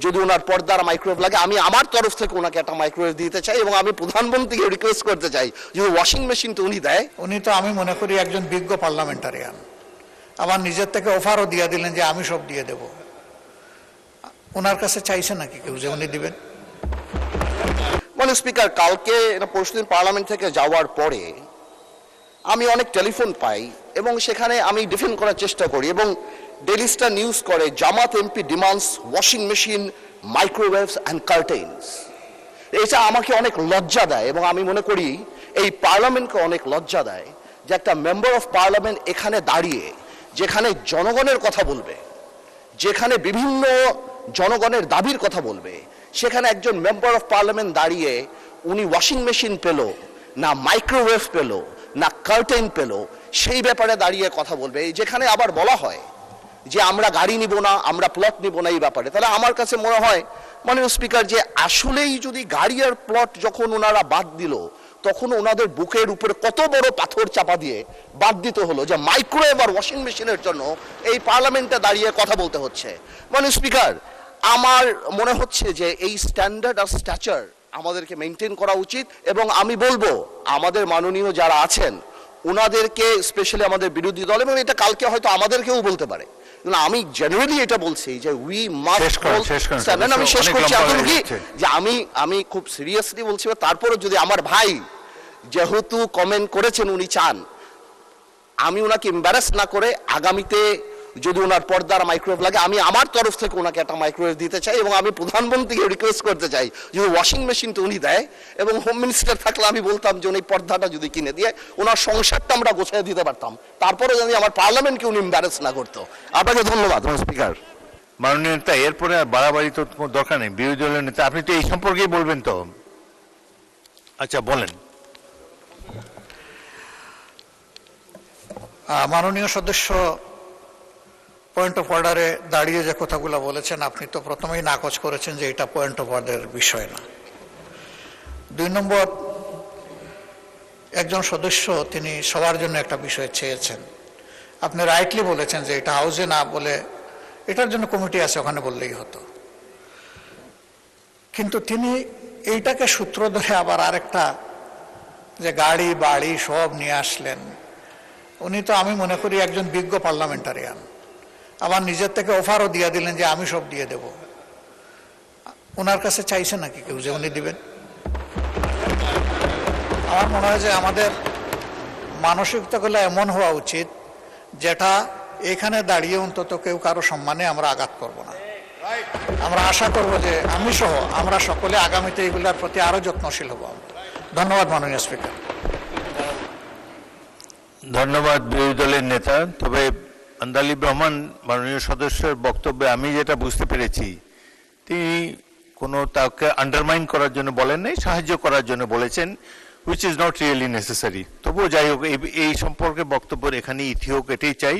যদি ওনার পর্দার মাইক্রোওয়েভ লাগে আমি আমার তরফ থেকে ওনাকে একটা মাইক্রোওয়েভ দিতে চাই এবং আমি প্রধানমন্ত্রীকে রিকোয়েস্ট করতে চাই যদি ওয়াশিং মেশিন তো উনি দেয়। উনি তো আমি মনে করি একজন বিজ্ঞ পার্লামেন্টারিয়ান, আবার নিজের থেকে অফারও দিয়ে দিলেন যে আমি সব দিয়ে দেব। ওনার কাছে চাইছে নাকি কেউ যে উনি দিবেন? মানে স্পিকার, কালকে পরশুদিন পার্লামেন্ট থেকে যাওয়ার পরে আমি অনেক টেলিফোন পাই এবং সেখানে আমি ডিফেন্ড করার চেষ্টা করি এবং ডেইলি স্টার নিউজ করে Jamaat MP demands washing machine, microwaves and curtains. এটা আমাকে অনেক লজ্জা দেয় এবং আমি মনে করি এই পার্লামেন্টকে অনেক লজ্জা দেয় যে একটা মেম্বার অফ পার্লামেন্ট এখানে দাঁড়িয়ে যেখানে জনগণের কথা বলবে, যেখানে বিভিন্ন জনগণের দাবির কথা বলবে, সেখানে একজন মেম্বার অফ পার্লামেন্ট দাঁড়িয়ে উনি ওয়াশিং মেশিন পেল না, মাইক্রোওয়েভ পেল না, কার্টেন পেল, সেই ব্যাপারে দাঁড়িয়ে কথা বলবে। যেখানে আবার বলা হয় যে আমরা গাড়ি নিব না, আমরা প্লট নিব না এই ব্যাপারে, তাহলে আমার কাছে মনে হয় মাননীয় স্পিকার যে আসলেই যদি গাড়ি আর প্লট যখন ওনারা বাদ দিল তখন ওনাদের বুকের উপরে কত বড় পাথর চাপা দিয়ে বাদ দিতে হলো যে মাইক্রোওয়েভ আর ওয়াশিং মেশিনের জন্য এই পার্লামেন্টে দাঁড়িয়ে কথা বলতে হচ্ছে। মাননীয় স্পিকার, আমার মনে হচ্ছে যে এই স্ট্যান্ডার্ড আর স্ট্যাচার আমাদেরকে মেনটেন করা উচিত এবং আমি বলবো আমাদের মাননীয় যারা আছেন ওনাদেরকে, স্পেশালি আমাদের বিরোধী দল, এবং এটা কালকে হয়তো আমাদেরকেও বলতে পারে, আমি জেনারেলি এটা বলছি যে উই মাস্ট, আমি শেষ করছি এতটুকু যে আমি খুব সিরিয়াসলি বলছি। তারপরে যদি আমার ভাই যেহেতু কমেন্ট করেছেন উনি চান আমি ওনাকে এম্বারাস না করে আগামীতে যদি ওনার পর্দার মাইক্রোওয়েভ লাগে আমি আমার তরফ থেকে ওনাকে একটা মাইক্রোওয়েভ দিতে চাই এবং আমি প্রধানমন্ত্রীকে রিকোয়েস্ট করতে চাই যদি ওয়াশিং মেশিন তো উনি দেয় এবং হোম মিনিস্টার থাকলে আমি বলতাম যে উনি পর্দাটা যদি কিনে দিয়ে ওনার সংসারটা আমরা গোছায় দিতে পারতাম, তারপরে যদি আমার পার্লামেন্টকে উনি এম্বারাস না করতো। আপনাকে ধন্যবাদ স্পিকার। মাননীয় নেতা, এরপরে আর বাড়াবাড়ি তো কোনো দরকার নেই। বিরোধী দলের নেতা আপনি তো এই সম্পর্কেই বলবেন তো? আচ্ছা বলেন। মাননীয় সদস্য পয়েন্ট অফ অর্ডারে দাঁড়িয়ে যে কথাগুলো বলেছেন আপনি তো প্রথমেই নাকচ করেছেন যে এটা পয়েন্ট অফ অর্ডারের বিষয় না। 2 নম্বর, একজন সদস্য তিনি সবার জন্য একটা বিষয় চেয়েছেন, আপনি রাইটলি বলেছেন যে এটা হাউসে না বলে এটার জন্য কমিটি আছে ওখানে বললেই হতো, কিন্তু তিনি এইটাকে সূত্র ধরে আবার আরেকটা যে গাড়ি বাড়ি সব নিয়ে আসলেন। উনি তো আমি মনে করি একজন বিজ্ঞ পার্লামেন্টারিয়ান, আবার নিজের থেকে অফারও দিয়ে দিলেন যে আমি সব দিয়ে দেব। ওনার কাছে চাইছে নাকি কেউ যে উনি দিবেন? আমার মনে হয় যে আমাদের মানসিকতাগুলো এমন হওয়া উচিত যেটা এখানে দাঁড়িয়ে অন্তত কেউ কারো সম্মানে আমরা আঘাত করব না। আমরা আশা করব যে আমি সহ আমরা সকলে আগামীতে এগুলোর প্রতি আরো যত্নশীল হব। ধন্যবাদ মাননীয় স্পিকার। ধন্যবাদ বিরোধী দলের নেতা। তবে আন্দালিব রহমান মাননীয় সদস্যের বক্তব্যে আমি যেটা বুঝতে পেরেছি তিনি কোনো তাকে আন্ডারমাইন করার জন্য বলেন নাই, সাহায্য করার জন্য বলেছেন, which is not really necessary. তবুও যাই হোক এই সম্পর্কে বক্তব্য এখানে ইতি হোক, এটাই চাই।